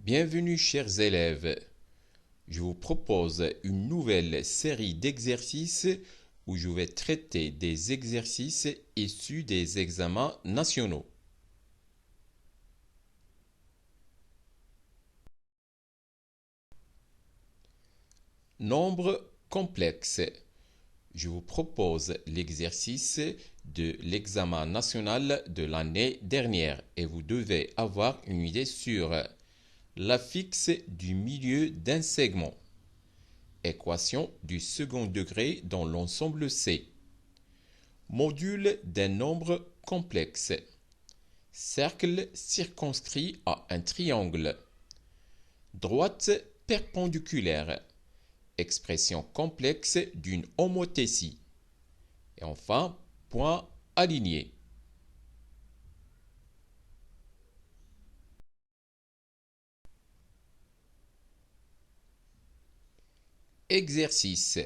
Bienvenue chers élèves. Je vous propose une nouvelle série d'exercices où je vais traiter des exercices issus des examens nationaux. Nombre complexe. Je vous propose l'exercice de l'examen national de l'année dernière et vous devez avoir une idée sur l'affixe du milieu d'un segment. Équation du second degré dans l'ensemble C. Module d'un nombre complexe. Cercle circonscrit à un triangle. Droite perpendiculaire. Expression complexe d'une homothétie. Et enfin, point aligné. Exercice.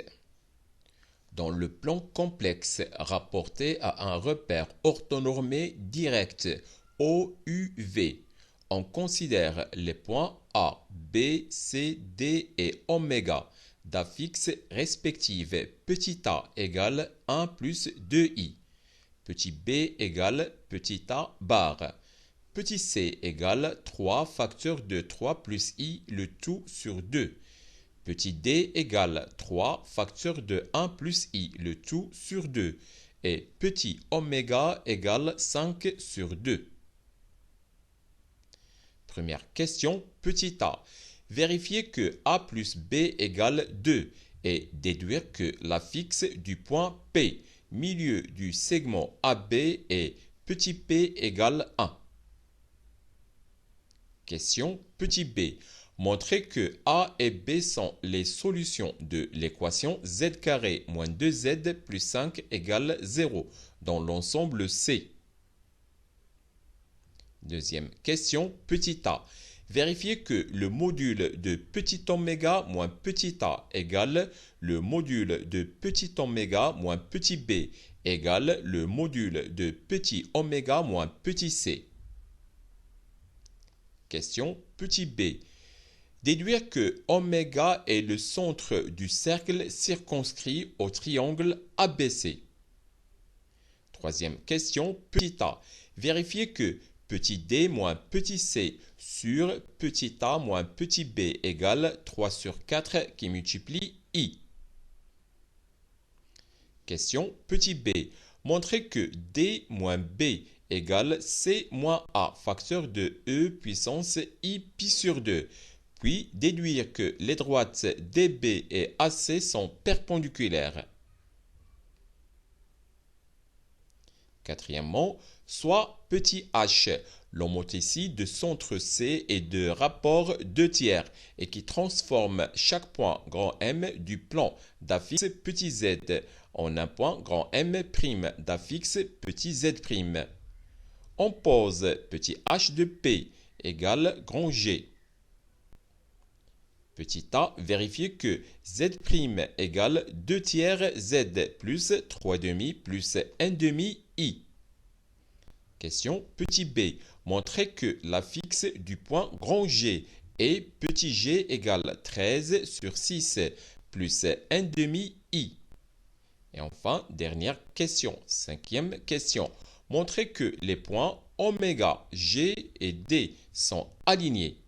Dans le plan complexe rapporté à un repère orthonormé direct OUV, on considère les points A, B, C, D et oméga d'affixes respectives petit a égale 1 plus 2i, petit b égale petit a bar, petit c égale 3 facteur de 3 plus i le tout sur 2. Petit d égale 3 facteur de 1 plus i le tout sur 2 et petit oméga égale 5 sur 2. Première question, petit a. Vérifier que a plus b égale 2 et déduire que l'affixe du point P, milieu du segment AB est petit p égale 1. Question petit b. Montrer que A et B sont les solutions de l'équation z carré moins 2z plus 5 égale 0 dans l'ensemble C. Deuxième question, petit a. Vérifier que le module de petit oméga moins petit a égale le module de petit oméga moins petit b égale le module de petit oméga moins petit c. Question petit b. Déduire que oméga est le centre du cercle circonscrit au triangle ABC. Troisième question, petit a. Vérifier que petit d moins petit c sur petit a moins petit b égale 3 sur 4 qui multiplie i. Question petit b. Montrer que d moins b égale c moins a facteur de e puissance i pi sur 2. Puis déduire que les droites DB et AC sont perpendiculaires. Quatrièmement, soit petit h, l'homothétie de centre C et de rapport 2 tiers et qui transforme chaque point grand M du plan d'affixe petit z en un point grand M' d'affixe petit z'. On pose petit h de P égale grand G. Petit a, vérifier que z' égale 2 tiers z plus 3 demi plus 1 demi i. Question petit b. Montrer que l'affixe du point grand G est petit g égale 13 sur 6 plus 1 demi i. Et enfin, dernière question, cinquième question. Montrer que les points oméga, G et D sont alignés.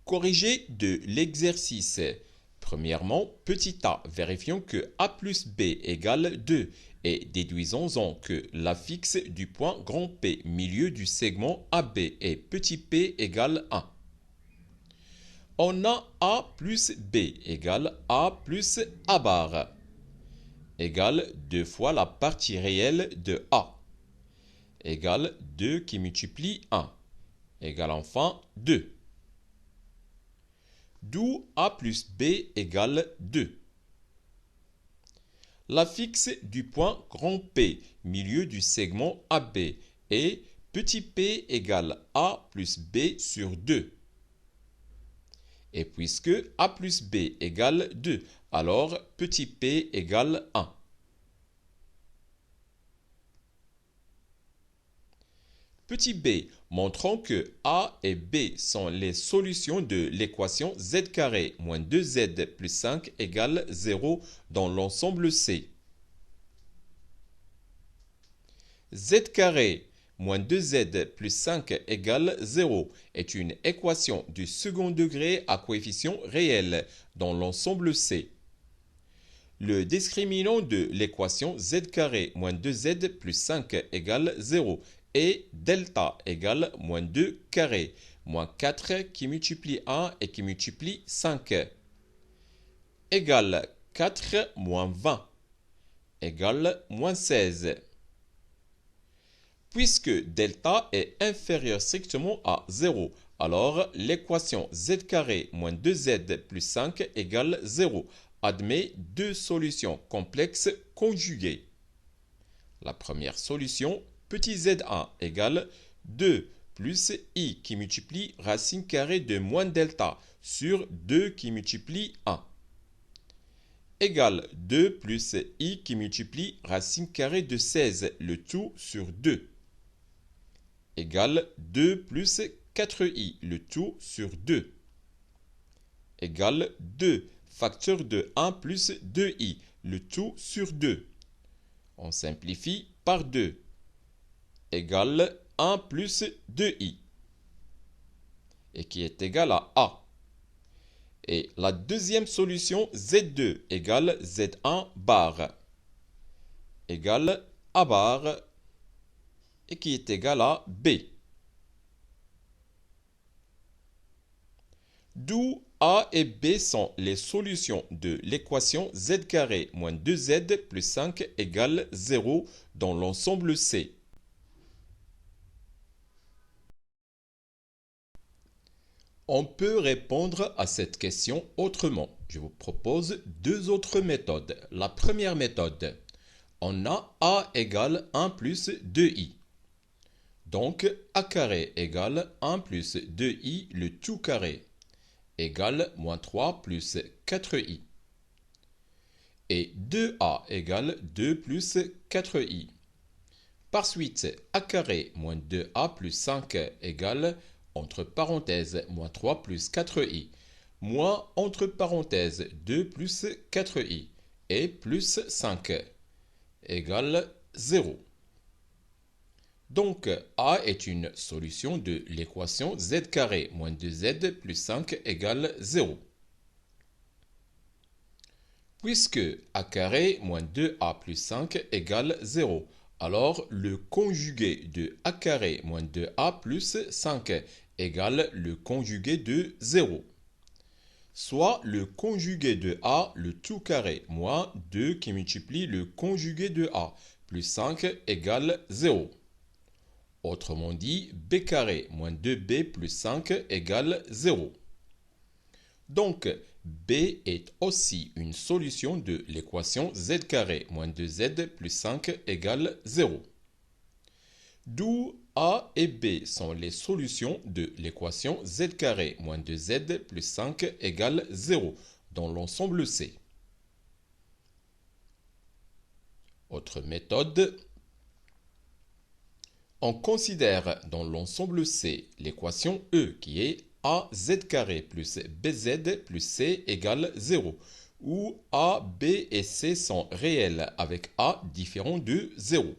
Corriger de l'exercice. Premièrement, petit a, vérifions que a plus b égale 2 et déduisons-en que l'affixe du point grand P milieu du segment AB est petit p égale 1. On a a plus b égale a plus a bar égale 2 fois la partie réelle de a égale 2 qui multiplie 1 égale enfin 2. D'où a plus b égale 2. L'affixe du point grand P, milieu du segment AB, est petit p égale a plus b sur 2. Et puisque a plus b égale 2, alors petit p égale 1. Petit b, montrons que a et b sont les solutions de l'équation z carré moins 2z plus 5 égale 0 dans l'ensemble C. Z carré moins 2z plus 5 égale 0 est une équation du second degré à coefficient réel dans l'ensemble C. Le discriminant de l'équation z carré moins 2z plus 5 égale 0 et delta égale moins 2 carré, moins 4 qui multiplie 1 et qui multiplie 5, égale 4 moins 20, égale moins 16. Puisque delta est inférieur strictement à 0, alors l'équation z carré moins 2z plus 5 égale 0 admet deux solutions complexes conjuguées. La première solution, petit z1 égale 2 plus i qui multiplie racine carrée de moins delta sur 2 qui multiplie 1 égale 2 plus i qui multiplie racine carrée de 16, le tout sur 2, égale 2 plus 4i, le tout sur 2, égale 2 facteur de 1 plus 2i, le tout sur 2. On simplifie par 2, égale 1 plus 2i, et qui est égal à a. Et la deuxième solution, z2 égale z1 bar, égale a bar, et qui est égal à b. D'où a et b sont les solutions de l'équation z carré moins 2z plus 5 égale 0 dans l'ensemble C. On peut répondre à cette question autrement. Je vous propose deux autres méthodes. La première méthode, on a égale 1 plus 2i. Donc a carré égale 1 plus 2i le tout carré égale moins 3 plus 4i. Et 2a égale 2 plus 4i. Par suite, a carré moins 2a plus 5 égale, entre parenthèses, moins 3 plus 4i, moins entre parenthèses 2 plus 4i, et plus 5 égale 0. Donc, a est une solution de l'équation z carré moins 2z plus 5 égale 0. Puisque a carré moins 2a plus 5 égale 0, alors le conjugué de a carré moins 2a plus 5 égale le conjugué de 0. Soit le conjugué de a, le tout carré, moins 2 qui multiplie le conjugué de a, plus 5 égale 0. Autrement dit, b carré moins 2b plus 5 égale 0. Donc, b est aussi une solution de l'équation z carré moins 2z plus 5 égale 0. D'où a et b sont les solutions de l'équation z carré moins 2z plus 5 égale 0 dans l'ensemble C. Autre méthode. On considère dans l'ensemble C l'équation E qui est az carré plus bz plus c égale 0, où a, b et c sont réels avec a différent de 0.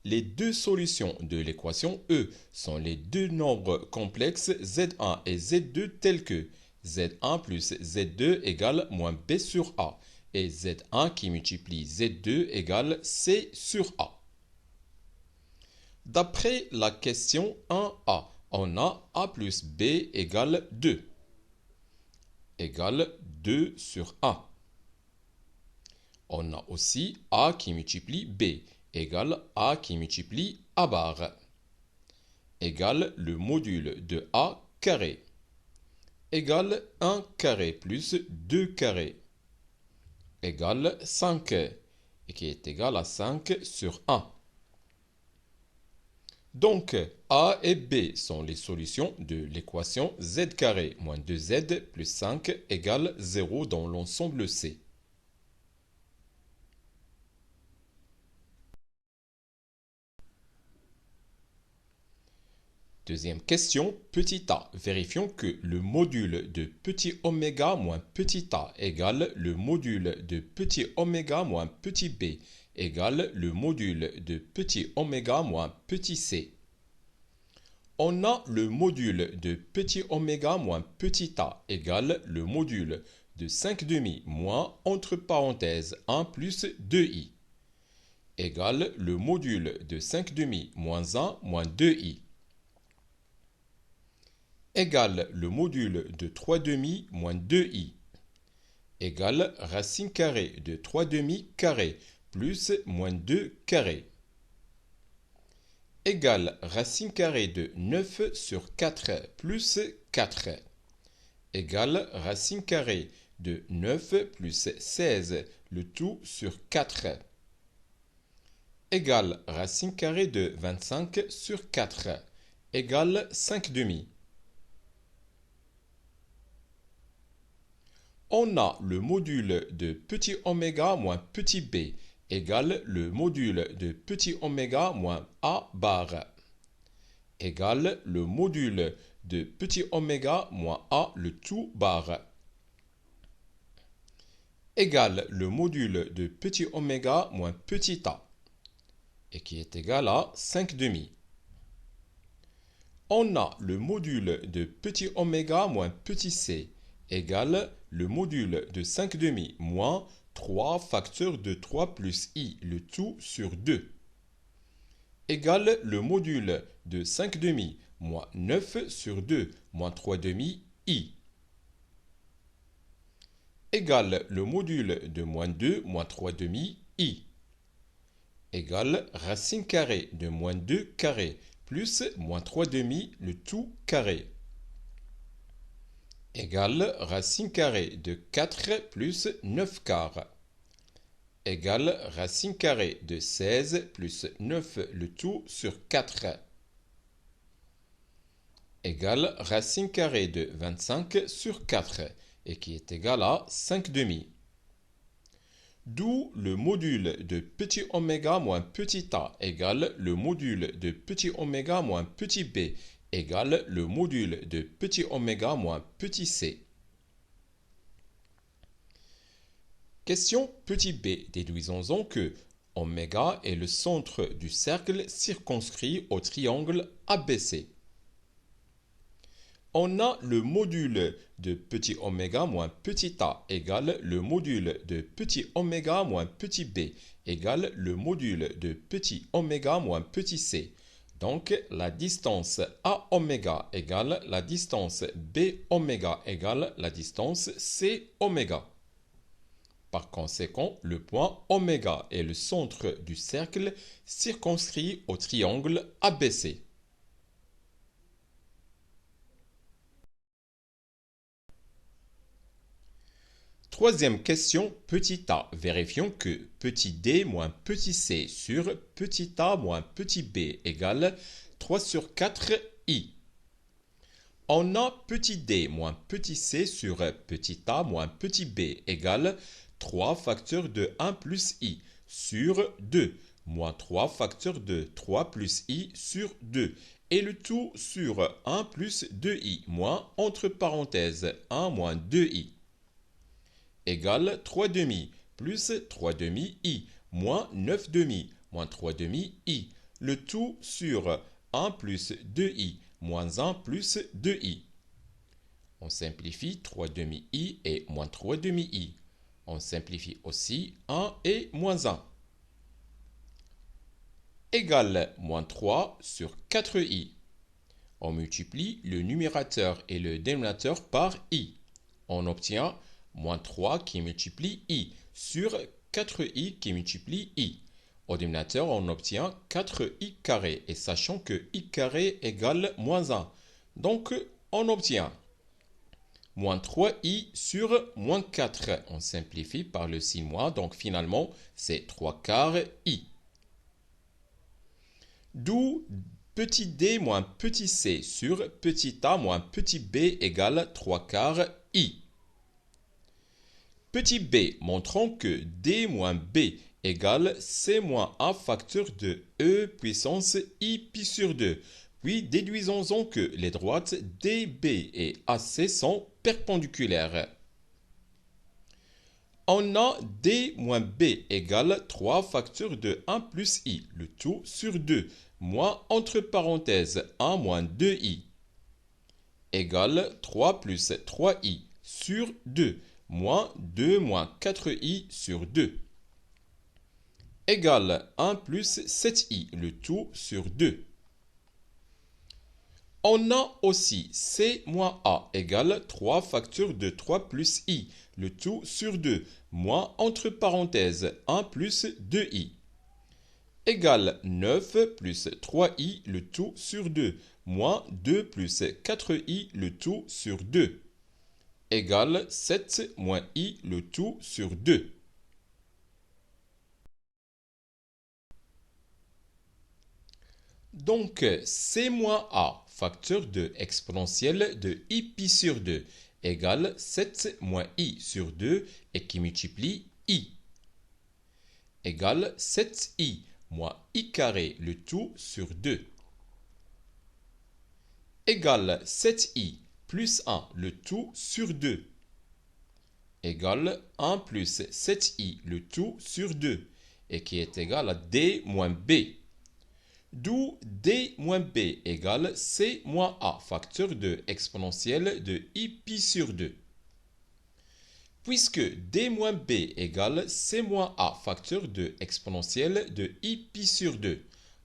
Les deux solutions de l'équation E sont les deux nombres complexes z1 et z2 tels que z1 plus z2 égale moins b sur a et z1 qui multiplie z2 égale c sur a. D'après la question 1a, on a a plus b égale 2, égale 2 sur a. On a aussi a qui multiplie b, égale a qui multiplie a bar, égale le module de a carré, égale 1 carré plus 2 carré, égale 5, et qui est égal à 5 sur 1. Donc, A et B sont les solutions de l'équation z carré moins 2z plus 5 égale 0 dans l'ensemble C. Deuxième question, petit a. Vérifions que le module de petit oméga moins petit a égale le module de petit oméga moins petit b égale le module de petit oméga moins petit c. On a le module de petit oméga moins petit a égale le module de 5 demi moins entre parenthèses 1 plus 2i égale le module de 5 demi moins 1 moins 2i égale le module de 3 demi moins 2i égale racine carrée de 3 demi carré plus moins 2 carré égale racine carrée de 9 sur 4 plus 4 égale racine carrée de 9 plus 16 le tout sur 4 égale racine carrée de 25 sur 4 égale 5 demi. On a le module de petit oméga moins petit b égale le module de petit oméga moins a bar égale le module de petit oméga moins a le tout bar égale le module de petit oméga moins petit a et qui est égal à 5 demi. On a le module de petit oméga moins petit c égale le module de 5 demi moins 3 facteur de 3 plus i le tout sur 2 égale le module de 5 demi moins 9 sur 2 moins 3 demi i égale le module de moins 2 moins 3 demi i égale racine carrée de moins 2 carré plus moins 3 demi le tout carré égale racine carrée de 4 plus 9 quarts égale racine carrée de 16 plus 9 le tout sur 4 égale racine carrée de 25 sur 4 et qui est égal à 5 demi. D'où le module de petit oméga moins petit a égale le module de petit oméga moins petit b égale le module de petit oméga moins petit c. Question petit b. Déduisons-en que oméga est le centre du cercle circonscrit au triangle ABC. On a le module de petit oméga moins petit a égale le module de petit oméga moins petit b égale le module de petit oméga moins petit c. Donc, la distance A oméga égale la distance B oméga égale la distance C oméga. Par conséquent, le point oméga est le centre du cercle circonscrit au triangle ABC. Troisième question, petit a. Vérifions que petit d moins petit c sur petit a moins petit b égale 3 sur 4 i. On a petit d moins petit c sur petit a moins petit b égale 3 facteur de 1 plus i sur 2 moins 3 facteur de 3 plus i sur 2 et le tout sur 1 plus 2i moins entre parenthèses 1 moins 2i égale 3 demi plus 3 demi i moins 9 demi moins 3 demi i. Le tout sur 1 plus 2i moins 1 plus 2i. On simplifie 3 demi i et moins 3 demi i. On simplifie aussi 1 et moins 1. Égale moins 3 sur 4i. On multiplie le numérateur et le dénominateur par i. On obtient moins 3 qui multiplie i sur 4i qui multiplie i. Au dénominateur, on obtient 4i carré. Et sachant que i carré égale moins 1. Donc, on obtient moins 3i sur moins 4. On simplifie par le signe moins. Donc, finalement, c'est 3 quarts i. D'où petit d moins petit c sur petit a moins petit b égale 3 quarts i. Petit b montrant que d moins b égale c moins a facteur de e puissance i pi sur 2. Puis déduisons-en que les droites DB et AC sont perpendiculaires. On a D moins B égale 3 facteurs de 1 plus I, le tout sur 2, moins entre parenthèses 1 moins 2I, égale 3 plus 3I sur 2, moins 2 moins 4I sur 2, égale 1 plus 7I, le tout sur 2. On a aussi C moins A égale 3 facteurs de 3 plus I, le tout sur 2, moins entre parenthèses 1 plus 2I, égale 9 plus 3I, le tout sur 2, moins 2 plus 4I, le tout sur 2, égale 7 moins I, le tout sur 2. Donc, C moins A, facteur de exponentielle de I pi sur 2, égale 7 moins I sur 2 et qui multiplie I, égale 7I moins I carré, le tout sur 2, égale 7I plus 1, le tout sur 2, égale 1 plus 7I, le tout sur 2, et qui est égal à D moins B. D'où D moins B égale C moins A, facteur de exponentielle de I pi sur 2. Puisque D moins B égale C moins A, facteur de exponentielle de I pi sur 2,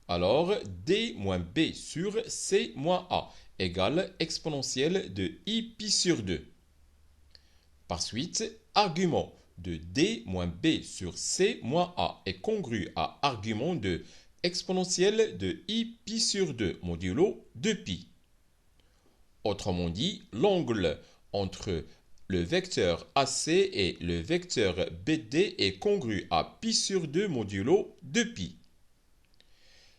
alors D moins B sur C moins A égale exponentielle de I pi sur 2. Par suite, argument de D moins B sur C moins A est congru à argument de exponentielle de I pi sur 2 modulo 2pi. Autrement dit, l'angle entre le vecteur AC et le vecteur BD est congru à pi sur 2 modulo 2pi.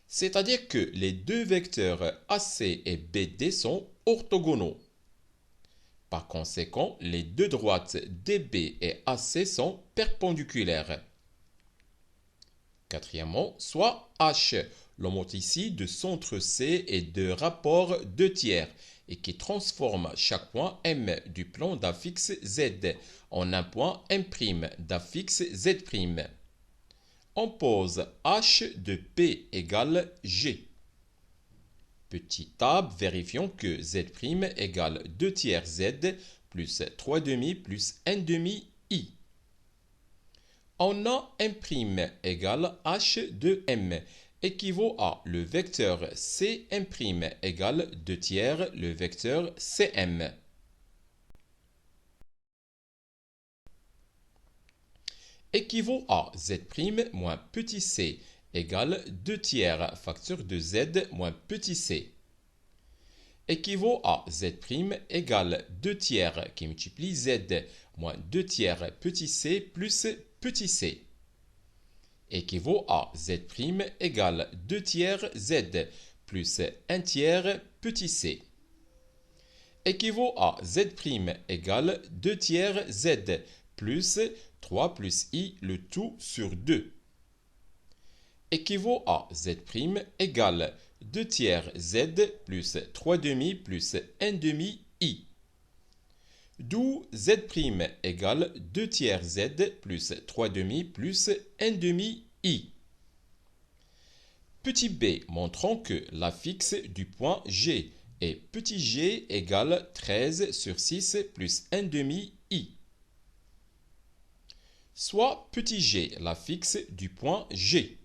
C'est-à-dire que les deux vecteurs AC et BD sont orthogonaux. Par conséquent, les deux droites DB et AC sont perpendiculaires. Quatrièmement, soit H, l'homote ici de centre C et de rapport 2 tiers et qui transforme chaque point M du plan d'affixe Z en un point M' d'affixe Z'. On pose H de P égale G. Petit a, vérifions que Z' égale 2 tiers Z plus 3 demi plus 1 demi I. On a M' égale H de M équivaut à le vecteur Cm' égale 2 tiers le vecteur Cm. Équivaut à Z' moins petit c égale 2 tiers facteur de Z moins petit c. Équivaut à Z' égale 2 tiers qui multiplie Z moins 2 tiers petit c plus petit c. Équivaut à Z' égale 2 tiers Z plus 1 tiers petit c. Équivaut à Z' égale 2 tiers Z plus 3 plus I le tout sur 2. Équivaut à Z' égale 2 tiers Z plus 3 demi plus 1 demi I. D'où Z' égale 2 tiers Z plus 3 demi plus 1 demi I. Petit b montrant que l'affixe du point G est petit g égale 13 sur 6 plus 1 demi I. Soit petit g l'affixe du point G.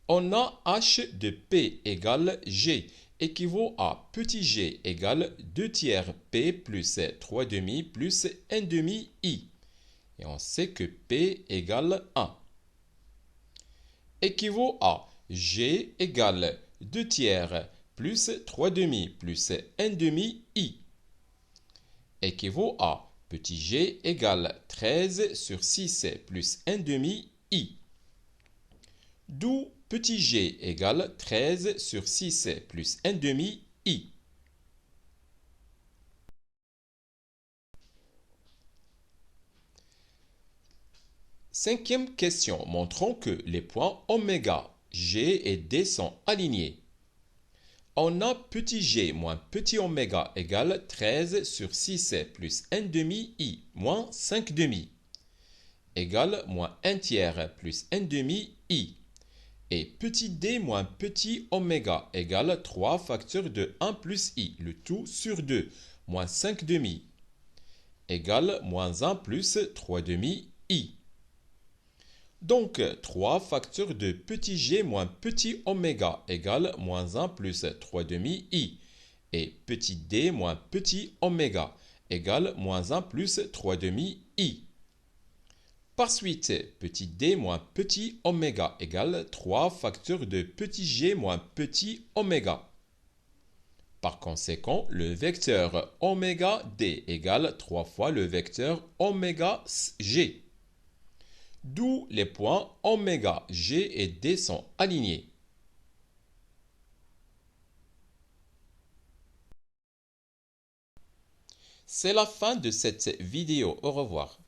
On a H de P égale G équivaut à petit g égale 2 tiers P plus 3 demi plus 1 demi I. Et on sait que P égale 1. Équivaut à G égale 2 tiers plus 3 demi plus 1 demi I. Équivaut à petit g égale 13 sur 6 plus 1 demi I. D'où petit g égale 13 sur 6 plus 1 demi i. Cinquième question, montrons que les points oméga, g et d sont alignés. On a petit g moins petit oméga égale 13 sur 6 plus 1 demi i moins 5 demi égale moins 1 tiers plus 1 demi i. Et petit d moins petit oméga égale 3 facteurs de 1 plus i, le tout sur 2, moins 5 demi égale moins 1 plus 3 demi i. Donc, 3 facteurs de petit g moins petit oméga égale moins 1 plus 3 demi i. Et petit d moins petit oméga égale moins 1 plus 3 demi i. Par suite, petit d moins petit oméga égale 3 facteurs de petit g moins petit oméga. Par conséquent, le vecteur oméga d égale 3 fois le vecteur oméga g. D'où les points oméga, g et d sont alignés. C'est la fin de cette vidéo. Au revoir.